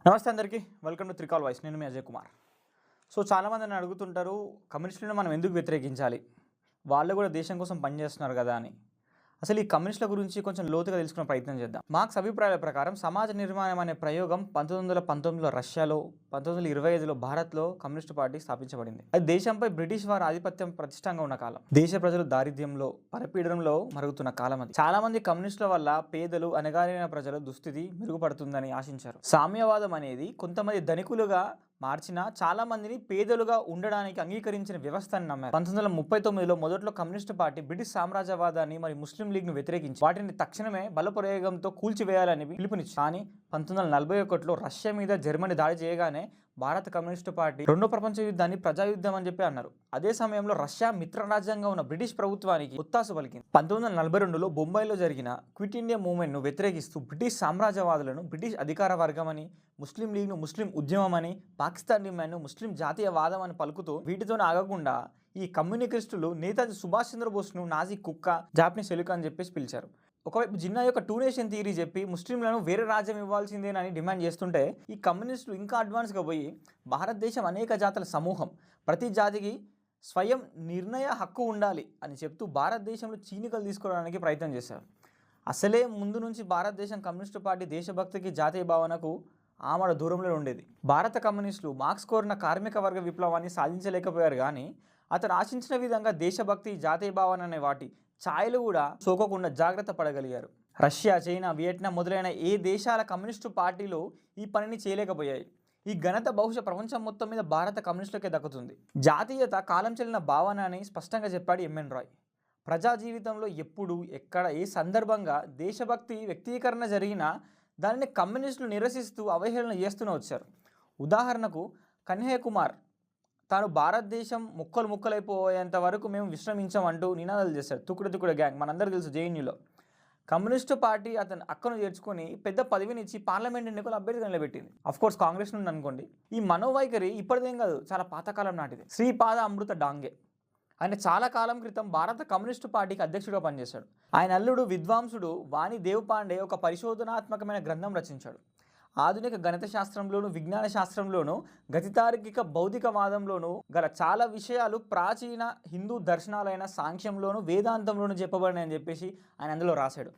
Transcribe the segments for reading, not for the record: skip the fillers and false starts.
నమస్తే అందరికీ welcome to త్రికాల్ voice. నేను మీ అజయ్ కుమార్. చాలామంది నన్ను అడుగుతుంటారు, కమ్యూనిస్టులను మనం ఎందుకు వ్యతిరేకించాలి, వాళ్ళు కూడా దేశం కోసం పనిచేస్తున్నారు కదా అని. అసలు ఈ కమ్యూనిస్టుల గురించి కొంచెం లోతుగా తెలుసుకునే ప్రయత్నం చేద్దాం. మార్క్స్ అభిప్రాయాల ప్రకారం సమాజ నిర్మాణం అనే ప్రయోగం 1919లో రష్యాలో, 1925లో భారత్లో కమ్యూనిస్టు పార్టీ స్థాపించబడింది. అది దేశంపై బ్రిటిష్ వారి ఆధిపత్యం ప్రతిష్టంగా ఉన్న కాలం. దేశ ప్రజలు దారిద్ర్యంలో, పరపీడనంలో మరుగుతున్న కాలం అది. చాలా మంది కమ్యూనిస్టుల వల్ల పేదలు, అణగారిన ప్రజల దుస్థితి మెరుగుపడుతుందని ఆశించారు. సామ్యవాదం అనేది కొంతమంది ధనికులుగా మార్చిన చాలా మందిని పేదలుగా ఉండడానికి అంగీకరించిన వ్యవస్థను నమ్మారు. 1939లో మొదట్లో కమ్యూనిస్టు పార్టీ బ్రిటిష్ సామ్రాజ్యవాదాన్ని మరియు ముస్లిం లీగ్ను వ్యతిరేకించి వాటిని తక్షణమే బలప్రయోగంతో కూల్చివేయాలని పిలుపునిచ్చింది. కానీ 1941లో రష్యా మీద జర్మనీ దాడి చేయగానే భారత కమ్యూనిస్టు పార్టీ రెండో ప్రపంచ యుద్ధాన్ని ప్రజాయుద్ధం అని చెప్పి అన్నారు. అదే సమయంలో రష్యా మిత్రరాజ్యంగా ఉన్న బ్రిటిష్ ప్రభుత్వానికి ఒత్తాసు పలికింది. 1942లో బొంబాయిలో జరిగిన క్విట్ ఇండియా మూవ్మెంట్ను వ్యతిరేకిస్తూ బ్రిటిష్ సామ్రాజ్యవాదులను బ్రిటిష్ అధికార వర్గం అని, ముస్లిం లీగ్ను ముస్లిం ఉద్యమం అని, పాకిస్తాన్ డిమాండ్ను ముస్లిం జాతీయవాదం అని పలుకుతూ వీటితో ఆగకుండా ఈ కమ్యూనిస్టులు నేతాజీ సుభాష్ చంద్రబోస్ను నాజీ కుక్క, జాపనీస్ ఎలుక అని చెప్పేసి పిలిచారు. ఒకవైపు జిన్నా యొక్క టూ నేషన్ థియరీ చెప్పి ముస్లింలను వేరే రాజ్యం ఇవ్వాల్సిందేనని డిమాండ్ చేస్తుంటే, ఈ కమ్యూనిస్టులు ఇంకా అడ్వాన్స్గా పోయి భారతదేశం అనేక జాతుల సమూహం, ప్రతి జాతికి స్వయం నిర్ణయ హక్కు ఉండాలి అని చెప్తూ భారతదేశంలో చీనికలు తీసుకోవడానికి ప్రయత్నం చేశారు. అసలే ముందు నుంచి భారతదేశం కమ్యూనిస్టు పార్టీ దేశభక్తికి, జాతీయ భావనకు ఆమడ దూరంలో ఉండేది. భారత కమ్యూనిస్టులు మార్క్స్ కోరిన కార్మిక వర్గ విప్లవాన్ని సాధించలేకపోయారు. కానీ అతను ఆశించిన విధంగా దేశభక్తి, జాతీయ భావన అనే వాటి ఛాయలు కూడా సోకకుండా జాగ్రత్త పడగలిగారు. రష్యా, చైనా, వియట్నాం మొదలైన ఏ దేశాల కమ్యూనిస్టు పార్టీలు ఈ పనిని చేయలేకపోయాయి. ఈ ఘనత బహుశా ప్రపంచం మొత్తం మీద భారత కమ్యూనిస్టులకే దక్కుతుంది. జాతీయత కాలం చెల్లిన భావన అని స్పష్టంగా చెప్పాడు ఎంఎన్ రాయ్. ప్రజా జీవితంలో ఎప్పుడు, ఎక్కడ, ఏ సందర్భంగా దేశభక్తి వ్యక్తీకరణ జరిగినా దానిని కమ్యూనిస్టులు నిరసిస్తూ అవహేళన చేస్తూనే వచ్చారు. ఉదాహరణకు కన్హయ్యకుమార్ తాను భారతదేశం ముక్కలైపోయేంత వరకు మేము విశ్రమించామంటూ నినాదాలు చేశాడు. తుకుడ గ్యాంగ్ మనందరికీ తెలుసు. జేఎన్యూలో కమ్యూనిస్టు పార్టీ అతను అక్కను చేర్చుకొని పెద్ద పదవినిచ్చి పార్లమెంట్ ఎన్నికలు అభ్యర్థిగా నిలబెట్టింది. అఫ్కోర్స్ కాంగ్రెస్ నుండి అనుకోండి. ఈ మనోవైఖరి ఇప్పటిదేం కాదు, చాలా పాతకాలం నాటిది. శ్రీపాద అమృత డాంగే ఆయన చాలా కాలం క్రితం భారత కమ్యూనిస్టు పార్టీకి అధ్యక్షుడిగా పనిచేశాడు. ఆయన అల్లుడు విద్వాంసుడు వాణి దేవపాండే ఒక పరిశోధనాత్మకమైన గ్రంథం రచించాడు. ఆధునిక గణిత శాస్త్రంలోను, విజ్ఞాన శాస్త్రంలోను, గతితార్కిక భౌతికవాదంలోను గల చాలా విషయాలు ప్రాచీన హిందూ దర్శనాలైన సాంఖ్యంలోను, వేదాంతంలోను చెప్పబడినాయని చెప్పేసి ఆయన అందులో రాశాడు.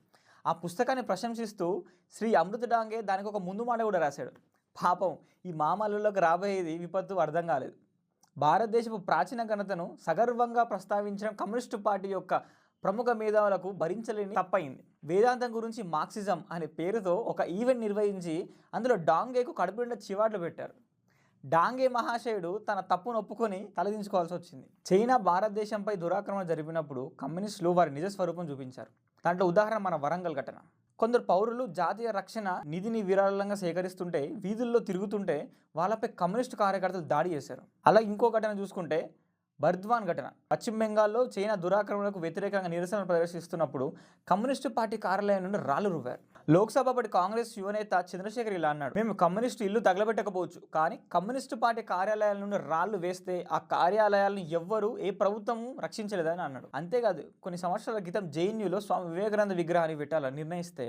ఆ పుస్తకాన్ని ప్రశంసిస్తూ శ్రీ అమృత డాంగే దానికి ఒక ముందు మాట కూడా రాశాడు. పాపం ఈ మామల్లులకు రాబోయేది విపత్తు అర్థం కాలేదు. భారతదేశపు ప్రాచీన ఘనతను సగర్వంగా ప్రస్తావించడం కమ్యూనిస్టు పార్టీ యొక్క ప్రముఖ మేధావులకు భరించలేని తప్పయింది. వేదాంతం గురించి మార్క్సిజం అనే పేరుతో ఒక ఈవెంట్ నిర్వహించి అందులో డాంగేకు కడుపునిండా చివాట్లు పెట్టారు. డాంగే మహాశయుడు తన తప్పును ఒప్పుకొని తలదించుకోవాల్సి వచ్చింది. చైనా భారతదేశంపై దురాక్రమణ జరిపినప్పుడు కమ్యూనిస్టులు వారి నిజ స్వరూపం చూపించారు. దాంట్లో ఉదాహరణ మన వరంగల్ ఘటన. కొందరు పౌరులు జాతీయ రక్షణ నిధిని విరాళంగా సేకరిస్తుంటే, వీధుల్లో తిరుగుతుంటే వాళ్ళపై కమ్యూనిస్టు కార్యకర్తలు దాడి చేశారు. అలా ఇంకో ఘటన చూసుకుంటే బర్ద్వాన్ ఘటన. పశ్చిమ బెంగాల్లో చైనా దురాక్రమణకు వ్యతిరేకంగా నిరసన ప్రదర్శిస్తున్నప్పుడు కమ్యూనిస్టు పార్టీ కార్యాలయం నుండి రాళ్లు రువ్వారు. లోక్సభ అప్పటి కాంగ్రెస్ యువనేత చంద్రశేఖర్ ఇలా అన్నాడు: మేము కమ్యూనిస్టు ఇల్లు తగలబెట్టకపోవచ్చు, కానీ కమ్యూనిస్టు పార్టీ కార్యాలయాల నుండి రాళ్లు వేస్తే ఆ కార్యాలయాలను ఎవ్వరూ, ఏ ప్రభుత్వము రక్షించలేదని అన్నాడు. అంతేకాదు, కొన్ని సంవత్సరాల క్రితం జేఎన్యూలో స్వామి వివేకానంద విగ్రహాన్ని పెట్టాలని నిర్ణయిస్తే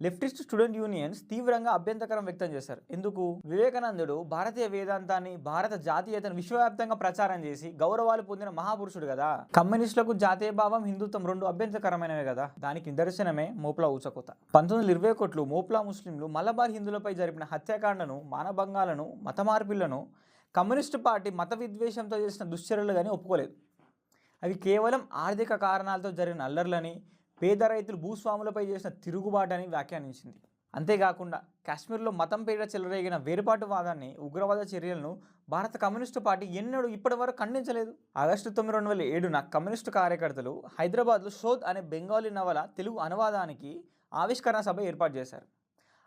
లెఫ్టిస్ట్ స్టూడెంట్ యూనియన్స్ తీవ్రంగా అభ్యంతరం వ్యక్తం చేశారు. ఎందుకు? వివేకానందుడు భారతీయ వేదాంతాన్ని, భారత జాతీయతను విశ్వవ్యాప్తంగా ప్రచారం చేసి గౌరవాలు పొందిన మహాపురుషుడు కదా. కమ్యూనిస్టులకు జాతీయ భావం, హిందుత్వం రెండు అభ్యంతరకరమైనవే కదా. దానికి నిదర్శనమే మోప్లా ఊచకోత. 1921లో మోప్లా ముస్లింలు మలబార్ హిందువులపై జరిపిన హత్యాకాండను, మానభంగాలను, మత మార్పిళ్లను కమ్యూనిస్టు పార్టీ మత విద్వేషంతో చేసిన దుశ్చర్యలుగాని ఒప్పుకోలేదు. అవి కేవలం ఆర్థిక కారణాలతో జరిగిన అల్లర్లని, పేద రైతులు భూస్వాములపై చేసిన తిరుగుబాటని వ్యాఖ్యానించింది. అంతేకాకుండా కాశ్మీర్లో మతం పేరిట చెలరేగిన వేరుపాటువాదాన్ని, ఉగ్రవాద చర్యలను భారత కమ్యూనిస్టు పార్టీ ఎన్నడూ ఇప్పటి వరకు ఖండించలేదు. ఆగస్టు 9, 2007న కమ్యూనిస్టు కార్యకర్తలు హైదరాబాద్లో షోద్ అనే బెంగాలీ నవల తెలుగు అనువాదానికి ఆవిష్కరణ సభ ఏర్పాటు చేశారు.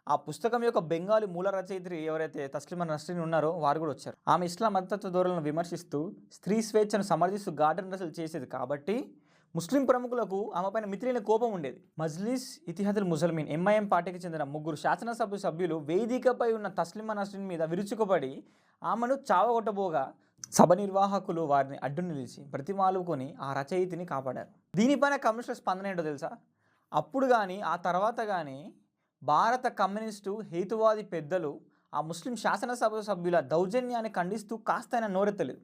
ఆ పుస్తకం యొక్క బెంగాలీ మూల రచయిత్రి ఎవరైతే తస్లిమా నస్రీన్ ఉన్నారో వారు కూడా వచ్చారు. ఆమె ఇస్లాం మతతత్వ ధోరణులను విమర్శిస్తూ, స్త్రీ స్వేచ్ఛను సమర్థిస్తూ గార్డెన్ రచనలు చేసేది కాబట్టి ముస్లిం ప్రముఖులకు ఆమెపైన మితిలేని కోపం ఉండేది. మజ్లిస్ ఇతిహాదుల్ ముజల్మీన్ ఎంఐఎం పార్టీకి చెందిన 3 శాసనసభ సభ్యులు వేదికపై ఉన్న తస్లిమా నస్రీన్ మీద విరుచుకుపడి ఆమెను చావగొట్టబోగా సభ నిర్వాహకులు వారిని అడ్డు నిలిచి బ్రతిమాలుకొని ఆ రచయితని కాపాడారు. దీనిపైన కమ్యూనిస్టుల స్పందన ఏంటో తెలుసా? అప్పుడు కానీ ఆ తర్వాత కానీ భారత కమ్యూనిస్టు హేతువాది పెద్దలు ఆ ముస్లిం శాసనసభ సభ్యుల దౌర్జన్యాన్ని ఖండిస్తూ కాస్తైనా నోరెత్తలేదు.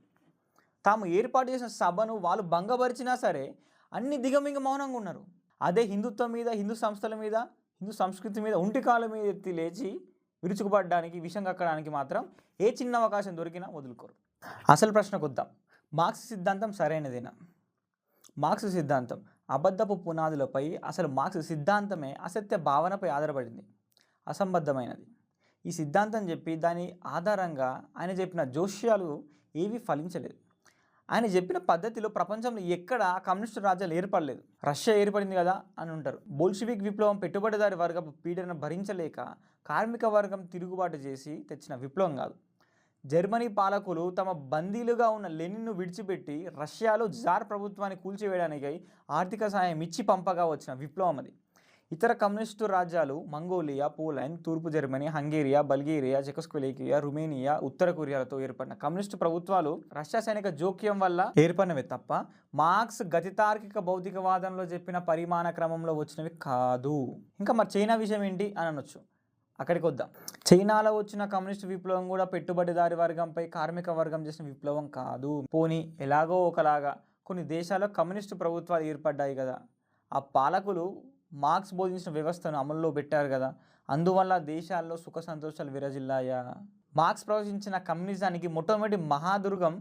తాము ఏర్పాటు చేసిన సభను వాళ్ళు భంగపరిచినా సరే అన్ని దిగమింగ మౌనంగా ఉన్నారు. అదే హిందుత్వం మీద, హిందూ సంస్థల మీద, హిందూ సంస్కృతి మీద ఒంటికాల మీద ఎత్తి లేచి విరుచుకుపడడానికి, విషం కక్కడానికి మాత్రం ఏ చిన్న అవకాశం దొరికినా వదులుకోరు. అసలు ప్రశ్నకు వద్దాం. మార్క్స్ సిద్ధాంతం సరైనదేనా? మార్క్స్ సిద్ధాంతం అబద్ధపు పునాదులపై, అసలు మార్క్స్ సిద్ధాంతమే అసత్య భావనపై ఆధారపడింది, అసంబద్ధమైనది. ఈ సిద్ధాంతం చెప్పి దాని ఆధారంగా ఆయన చెప్పిన జోష్యాలు ఏవీ ఫలించలేదు. ఆయన చెప్పిన పద్ధతిలో ప్రపంచంలో ఎక్కడ కమ్యూనిస్టు రాజ్యాలు ఏర్పడలేదు. రష్యా ఏర్పడింది కదా అని ఉంటారు. బోల్షివిక్ విప్లవం పెట్టుబడిదారి వర్గపు పీడన భరించలేక కార్మిక వర్గం తిరుగుబాటు చేసి తెచ్చిన విప్లవం కాదు. జర్మనీ పాలకులు తమ బందీలుగా ఉన్న లెనిన్ను విడిచిపెట్టి రష్యాలో జార్ ప్రభుత్వాన్ని కూల్చివేయడానికై ఆర్థిక సాయం ఇచ్చి పంపగా వచ్చిన విప్లవం అది. ఇతర కమ్యూనిస్టు రాజ్యాలు మంగోలియా, పోలాండ్, తూర్పు జర్మనీ, హంగేరియా, బల్గేరియా, చెకోస్లోవేకియా, రుమేనియా, ఉత్తర కొరియాలతో ఏర్పడిన కమ్యూనిస్టు ప్రభుత్వాలు రష్యా సైనిక జోక్యం వల్ల ఏర్పడినవే తప్ప మార్క్స్ గతితార్కిక భౌతికవాదంలో చెప్పిన పరిమాణ క్రమంలో వచ్చినవి కాదు. ఇంకా మరి చైనా విషయం ఏంటి అని అనొచ్చు. అక్కడికి వద్దాం. చైనాలో వచ్చిన కమ్యూనిస్టు విప్లవం కూడా పెట్టుబడిదారి వర్గంపై కార్మిక వర్గం చేసిన విప్లవం కాదు. పోనీ ఎలాగో ఒకలాగా కొన్ని దేశాల్లో కమ్యూనిస్టు ప్రభుత్వాలు ఏర్పడ్డాయి కదా, ఆ పాలకులు మార్క్స్ బోధించిన వ్యవస్థను అమల్లో పెట్టారు కదా, అందువల్ల దేశాల్లో సుఖ సంతోషాలు విరజిల్లాయా? మార్క్స్ ప్రవచించిన కమ్యూనిజానికి మొట్టమొదటి మహాదుర్గం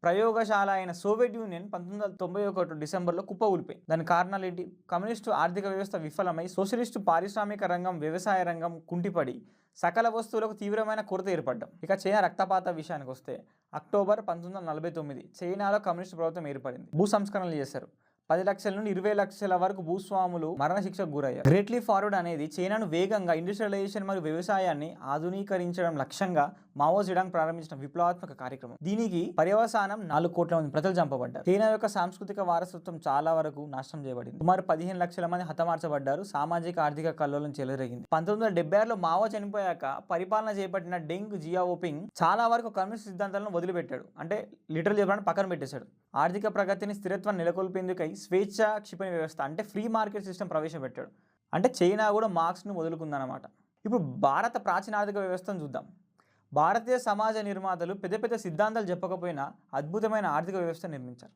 ప్రయోగశాల అయిన సోవియట్ యూనియన్ 1991 డిసెంబర్లో కుప్పకూలిపోయింది. దాని కారణాలు ఏంటి? కమ్యూనిస్టు ఆర్థిక వ్యవస్థ విఫలమై సోషలిస్టు పారిశ్రామిక రంగం, వ్యవసాయ రంగం కుంటిపడి సకల వస్తువులకు తీవ్రమైన కొరత ఏర్పడ్డం. ఇక చైనా రక్తపాత విషయానికి వస్తే అక్టోబర్ 1949 చైనాలో కమ్యూనిస్టు ప్రభుత్వం ఏర్పడింది. భూ సంస్కరణలు చేశారు. 10 లక్షల నుండి 20 లక్షల వరకు భూస్వాములు మరణశిక్షకు గురయ్యారు. గ్రేట్లీ ఫార్వర్డ్ అనేది చైనాను వేగంగా ఇండస్ట్రియలైజేషన్ మరియు వ్యవసాయాన్ని ఆధునీకరించడం లక్ష్యంగా మావో జెడాంగ్ ప్రారంభించిన విప్లవాత్మక కార్యక్రమం. దీనికి పర్యవసానం 4 కోట్ల మంది ప్రజలు చంపబడ్డారు. చైనా యొక్క సాంస్కృతిక వారసత్వం చాలా వరకు నాశనం చేయబడింది. సుమారు 15 లక్షల మంది హతమార్చబడ్డారు. సామాజిక ఆర్థిక కల్లోలం చెలరేగింది. 1976లో మావో చనిపోయాక పరిపాలన చేపట్టిన డెంగ్ జియావోపింగ్ చాలా వరకు కమ్యూనిస్ట్ సిద్ధాంతాలను వదిలిపెట్టాడు. అంటే లిటరల్ చెప్పడానికి పక్కన పెట్టేశాడు. ఆర్థిక ప్రగతిని, స్థిరత్వాన్ని నెలకొల్పేందుకై స్వేచ్ఛ క్షిపణి వ్యవస్థ అంటే ఫ్రీ మార్కెట్ సిస్టమ్ ప్రవేశపెట్టాడు. అంటే చైనా కూడా మార్క్స్ను వదులుకుందన్నమాట. ఇప్పుడు భారత ప్రాచీన ఆర్థిక వ్యవస్థను చూద్దాం. భారతీయ సమాజ నిర్మాతలు పెద్ద పెద్ద సిద్ధాంతాలు చెప్పకపోయినా అద్భుతమైన ఆర్థిక వ్యవస్థ నిర్మించారు.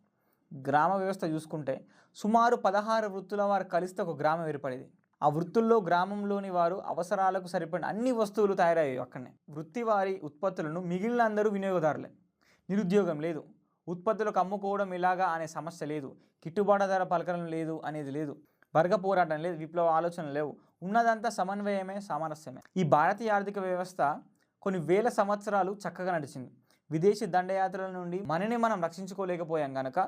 గ్రామ వ్యవస్థ చూసుకుంటే సుమారు 16 వృత్తుల వారు కలిస్తే ఒక గ్రామం ఏర్పడేది. ఆ వృత్తుల్లో గ్రామంలోని వారు అవసరాలకు సరిపడిన అన్ని వస్తువులు తయారయ్యాయి. అక్కడనే వృత్తి వారి ఉత్పత్తులను మిగిలిన అందరూ వినియోగదారులే. నిరుద్యోగం లేదు, ఉత్పత్తులకు అమ్ముకోవడం ఇలాగా అనే సమస్య లేదు, గిట్టుబాటు ధర పలకడం లేదు అనేది లేదు, వర్గ పోరాటం లేదు, విప్లవ ఆలోచనలు లేవు. ఉన్నదంతా సమన్వయమే, సామరస్యమే. ఈ భారతీయ ఆర్థిక వ్యవస్థ కొన్ని వేల సంవత్సరాలు చక్కగా నడిచింది. విదేశీ దండయాత్రల నుండి మనని మనం రక్షించుకోలేకపోయాం కనుక,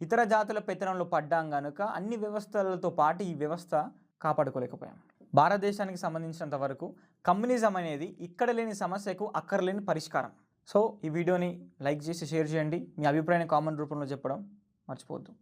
ఇతర జాతుల పెత్తనంలో పడ్డాం కనుక అన్ని వ్యవస్థలతో పాటు ఈ వ్యవస్థ కాపాడుకోలేకపోయాం. భారతదేశానికి సంబంధించినంత వరకు కమ్యూనిజం అనేది ఇక్కడ లేని సమస్యకు అక్కడ లేని పరిష్కారం. సో ఈ వీడియోని లైక్ చేసి షేర్ చేయండి. మీ అభిప్రాయాన్ని కామెంట్ రూపంలో చెప్పడం మర్చిపోవద్దు.